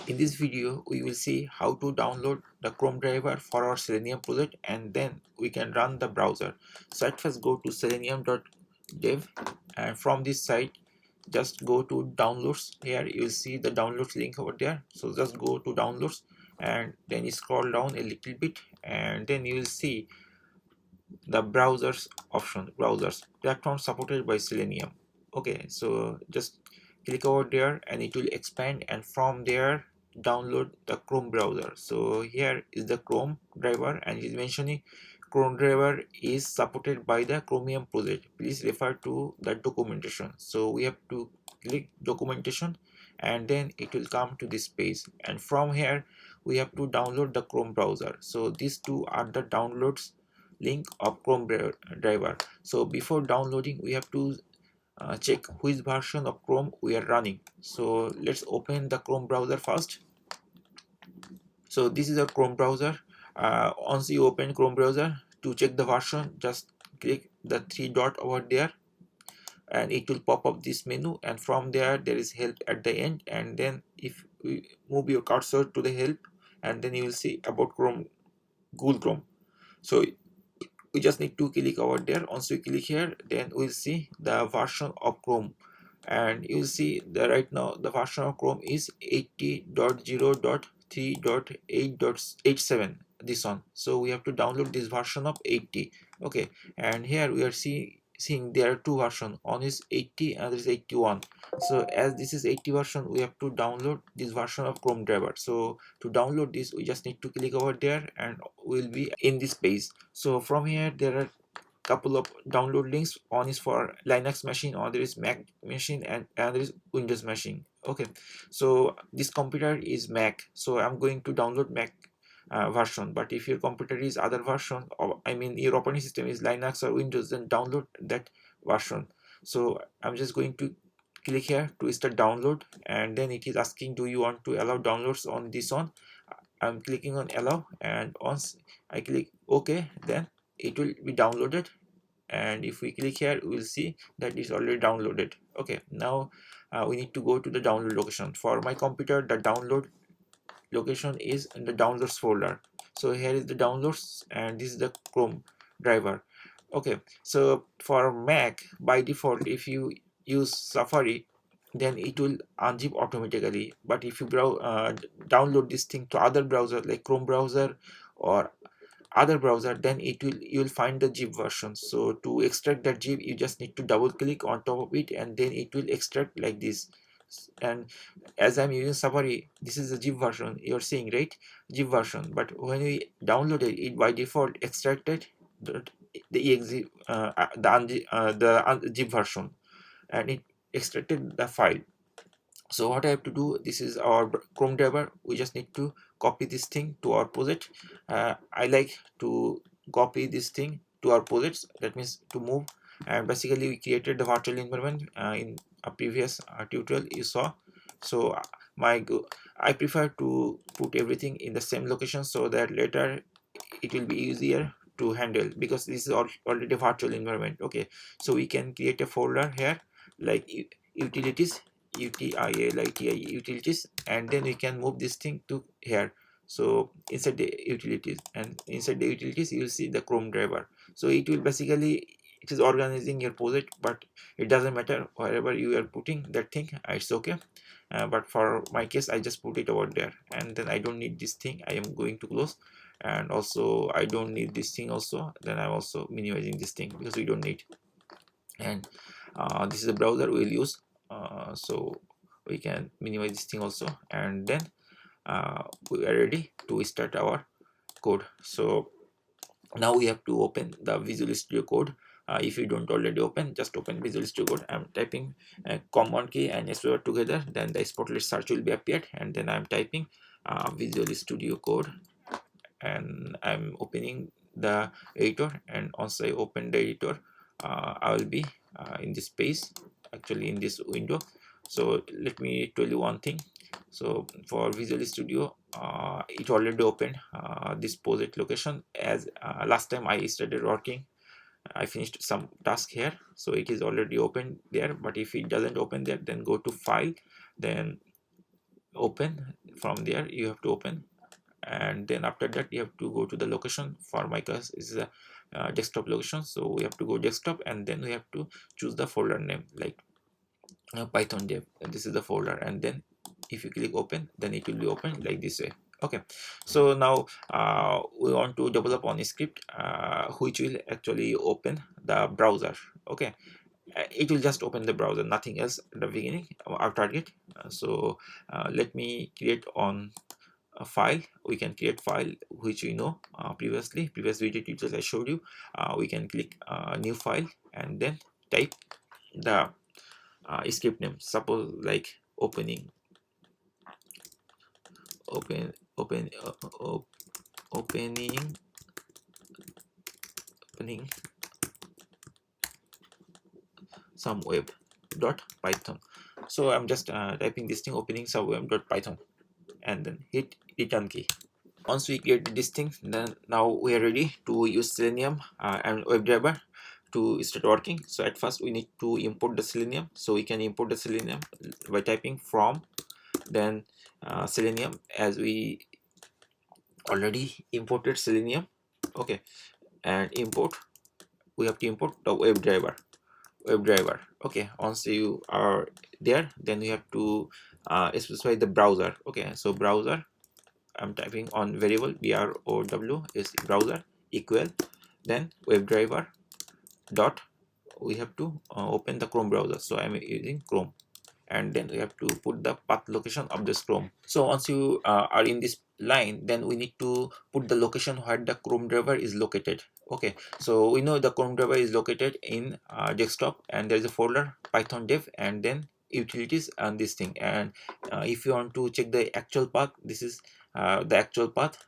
In this video, we will see how to download the Chrome driver for our Selenium project, and then we can run the browser. So at first go to selenium.dev, and from this site just go to downloads. Here you will see the downloads link over there. So just go to downloads and then you scroll down a little bit, and then you will see the browsers option, browsers platform supported by Selenium. Okay, so just click over there and it will expand, and from there download the Chrome browser. So here is the Chrome driver, and it is mentioning Chrome driver is supported by the Chromium project. Please refer to the documentation. So we have to click documentation, and then it will come to this page, and from here we have to download the Chrome browser. So these two are the downloads link of Chrome driver. So before downloading, we have to check which version of Chrome we are running. So let's open the Chrome browser first. So this is a Chrome browser. Once you open Chrome browser, to check the version, just click the three dot over there, and it will pop up this menu, and from there is help at the end, and then if we move your cursor to the help, and then you will see about Chrome, Google Chrome. So we just need to click over there. Once we click here, then we'll see the version of Chrome, and you'll see that right now the version of Chrome is 80.0.3.8.87, this one. So we have to download this version of 80. Okay, and here we are seeing there are two versions, one is 80 and there is 81. So as this is 80 version, we have to download this version of Chrome driver. So to download this, we just need to click over there and we'll be in this page. So from here there are couple of download links. One is for Linux machine, other is Mac machine, and another is Windows machine. Okay, so this computer is Mac, so I'm going to download Mac version. But if your computer is other version, or I mean your operating system is Linux or Windows, then download that version. So I'm just going to click here to start download, and then it is asking, do you want to allow downloads on this one? I'm clicking on allow, and once I click OK, then it will be downloaded. And if we click here, we will see that it's already downloaded. Okay, now we need to go to the download location. For my computer, the download location is in the downloads folder. So here is the downloads, and this is the Chrome driver. Okay, so for Mac, by default, if you use Safari, then it will unzip automatically. But if you download this thing to other browser like Chrome browser or other browser, then you'll find the zip version. So to extract that zip, you just need to double click on top of it, and then it will extract like this. And as I'm using Safari, this is the zip version you're seeing, right? Zip version. But when we downloaded it, by default extracted the exe the zip version, and it extracted the file. So what I have to do, this is our Chrome driver. We just need to copy this thing to our project. I like to copy this thing to our projects, that means to move. And basically we created the virtual environment in a previous tutorial you saw. So I prefer to put everything in the same location, so that later it will be easier to handle, because this is already a virtual environment. Okay, so we can create a folder here like utilities, utilities, and then we can move this thing to here. So inside the utilities, and inside the utilities you will see the Chrome driver. So it will basically, it is organizing your project, but it doesn't matter wherever you are putting that thing, it's okay. But for my case, I just put it over there, and then I don't need this thing. I am going to close, and also I don't need this thing also. Then I'm also minimizing this thing because we don't need. And this is the browser we'll use, so we can minimize this thing also, and then we are ready to start our code. So now we have to open the Visual Studio Code. If you don't already open, just open Visual Studio Code. I'm typing command key and spacebar together, then the spotlight search will be appeared, and then I'm typing Visual Studio Code, and I'm opening the editor. And once I open the editor, I will be in this page, actually in this window. So let me tell you one thing. So for Visual Studio, it already opened this project location, as last time I started working, I finished some task here, so it is already open there. But if it doesn't open there, then go to file, then open. From there you have to open, and then after that you have to go to the location. For my case is a desktop location, so we have to go desktop, and then we have to choose the folder name like python dev, and this is the folder, and then if you click open, then it will be open like this way. Okay, so now we want to develop on a script which will actually open the browser. Okay, it will just open the browser, nothing else at the beginning, our target. So let me create on a file. We can create file which we know previous video tutorials I showed you. We can click new file, and then type the script name, suppose like opening open open opening opening some web dot python. So I'm just typing this thing, opening some web dot python, and then hit return key. Once we create this thing, then now we are ready to use Selenium and WebDriver to start working. So at first we need to import the Selenium. So we can import the Selenium by typing from, then Selenium, as we already imported Selenium. Okay, and import, we have to import the WebDriver. Okay, once you are there, then you have to specify the browser. Okay, so browser, I'm typing on variable brow is browser equal, then WebDriver dot, we have to open the Chrome browser, so I'm using Chrome, and then we have to put the path location of this Chrome. So once you are in this line, then we need to put the location where the Chrome driver is located. Okay, so we know the Chrome driver is located in desktop, and there is a folder python dev, and then utilities and this thing. And if you want to check the actual path, this is the actual path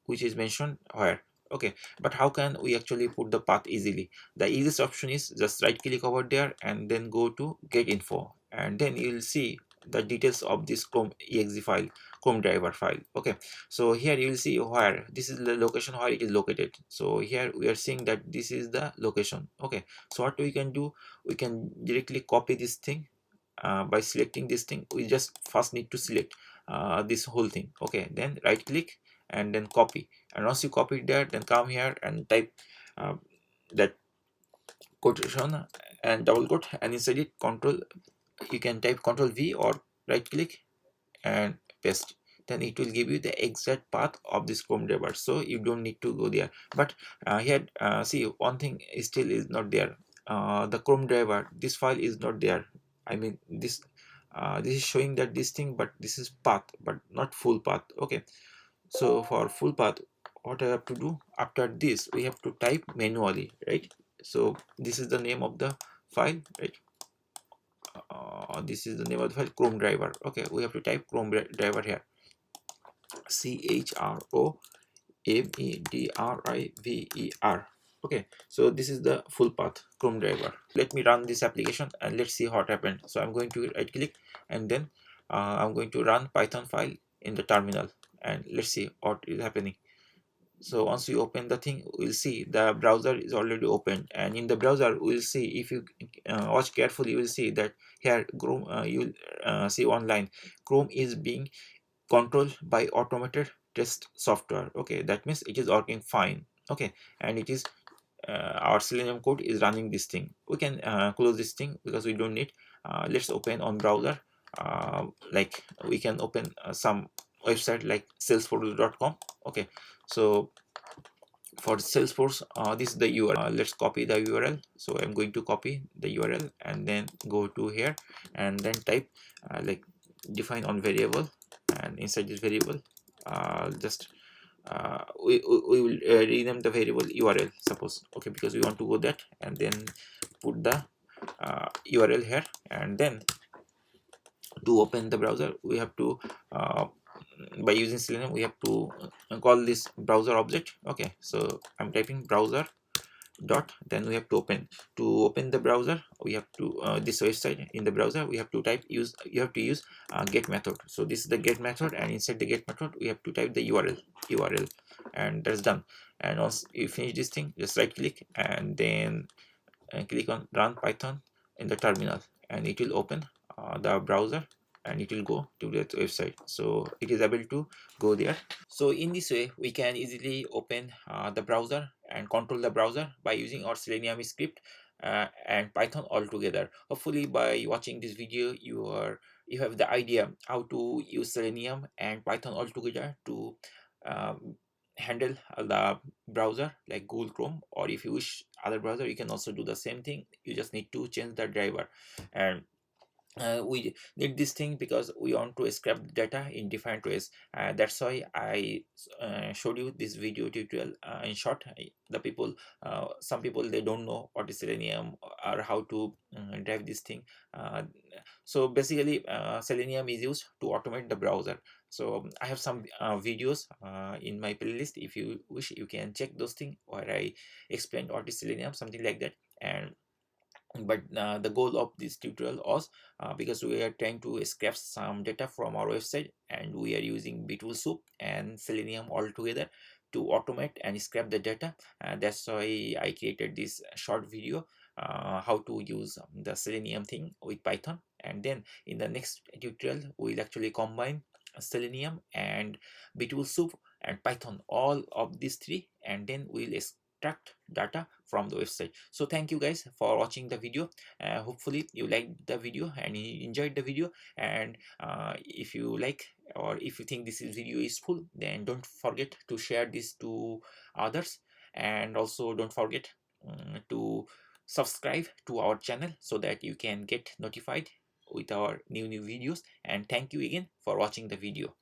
which is mentioned where. Okay, but how can we actually put the path easily? The easiest option is just right click over there, and then go to get info, and then you'll see the details of this Chrome exe file, Chrome driver file. Okay, so here you will see where this is the location where it is located. So here we are seeing that this is the location. Okay, so what we can do, we can directly copy this thing by selecting this thing. We just first need to select this whole thing. Okay, then right click and then copy, and once you copy it there, then come here and type that quotation and double quote, and inside it control, you can type Ctrl V or right click and paste. Then it will give you the exact path of this Chrome driver, so you don't need to go there. But here see, one thing still is not there. The Chrome driver, this file is not there. I mean this this is showing that this thing, but this is path but not full path. Okay, so for full path, what I have to do, after this we have to type manually, right? So this is the name of the file, right? This is the name of the file, Chrome driver. Okay, we have to type Chrome driver here, CHROMEDRIVER. Okay, so this is the full path, Chrome driver. Let me run this application and let's see what happened. So I'm going to right click, and then I'm going to run Python file in the terminal, and let's see what is happening. So once you open the thing, we'll see the browser is already opened, and in the browser we'll see, if you watch carefully, you will see that here Chrome, you will see one line, Chrome is being controlled by automated test software. Okay, that means it is working fine. Okay, and it is our Selenium code is running this thing. We can close this thing because we don't need. Let's open on browser. Like we can open some website like salesforce.com. Okay, so for Salesforce, this is the URL. Let's copy the URL. So I'm going to copy the URL and then go to here and then type like define on variable, and inside this variable just we will rename the variable URL, suppose. Okay, because we want to go that, and then put the URL here, and then to open the browser we have to by using Selenium we have to call this browser object. Okay, so I'm typing browser dot, then we have to open the browser, we have to this website in the browser, we have to type you have to use get method. So this is the get method, and inside the get method we have to type the URL, and that's done. And once you finish this thing, just right click and then click on run Python in the terminal, and it will open the browser. and it will go to that website, so it is able to go there. So in this way we can easily open the browser and control the browser by using our Selenium script and Python all together. Hopefully by watching this video you have the idea how to use Selenium and Python all together to um, handle the browser like Google Chrome, or if you wish other browser you can also do the same thing. You just need to change the driver. And we need this thing because we want to scrap data in different ways. That's why I showed you this video tutorial in short. The people, some people, they don't know what is Selenium or how to drive this thing. uh, so basically Selenium is used to automate the browser. So I have some videos in my playlist. If you wish you can check those things where I explained what is Selenium, something like that. And but the goal of this tutorial was because we are trying to scrape some data from our website, and we are using Beetle Soup and Selenium all together to automate and scrape the data. That's why I created this short video how to use the Selenium thing with Python. And then in the next tutorial we'll actually combine Selenium and Beetle Soup and Python, all of these three, and then we'll extract data from the website. So thank you guys for watching the video. Hopefully you liked the video and you enjoyed the video. And if you like, or if you think this video is useful, then don't forget to share this to others. And also don't forget to subscribe to our channel so that you can get notified with our new videos. And thank you again for watching the video.